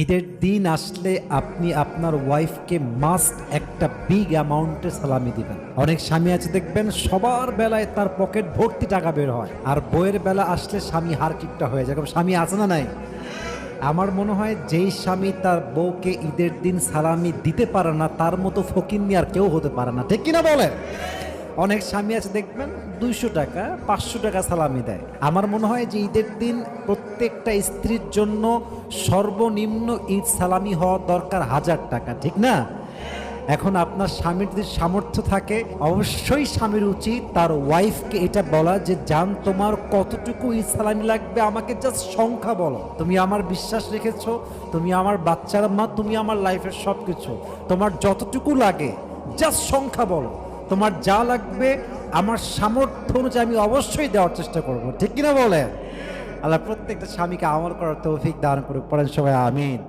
ঈদের দিন আসলে আপনি আপনার ওয়াইফকে মাস্ট একটা বিগ অ্যামাউন্টের সালামি দিবেন। অনেক স্বামী আছে দেখবেন সবার বেলায় তার পকেট ভর্তি টাকা বের হয়, আর বইয়ের বেলা আসলে স্বামী হারকিপটা হয়ে যায়। স্বামী আছে না নাই? আমার মনে হয় যেই স্বামী তার বউকে ঈদের দিন সালামি দিতে পারে না তার মতো ফকিন্নি আর কেউ হতে পারে না, ঠিক কিনা বলেন? অনেক স্বামী আছে দেখবেন 200 টাকা 500 টাকা সালামি দেয়। আমার মনে হয় যে ঈদের দিন প্রত্যেকটা স্ত্রীর জন্য সর্বনিম্ন ঈদ সালামি হওয়া দরকার 1000 টাকা, ঠিক না? এখন আপনার স্বামীর যদি সামর্থ্য থাকে, অবশ্যই স্বামীর উচিত তার ওয়াইফকে এটা বলা যে জান তোমার কতটুকু ঈদ সালামি লাগবে আমাকে জাস্ট সংখ্যা বলো। তুমি আমার বিশ্বাস রেখেছো, তুমি আমার বাচ্চার মা, তুমি আমার লাইফের সব কিছু, তোমার যতটুকু লাগে জাস্ট সংখ্যা বলো। তোমার যা লাগবে আমার সামর্থ্য অনুযায়ী আমি অবশ্যই দেওয়ার চেষ্টা করব, ঠিক কিনা বলে? আল্লাহ প্রত্যেকটা স্বামীকে আমল করার তৌফিক দান করুক, পড়েন সবাই আমিন।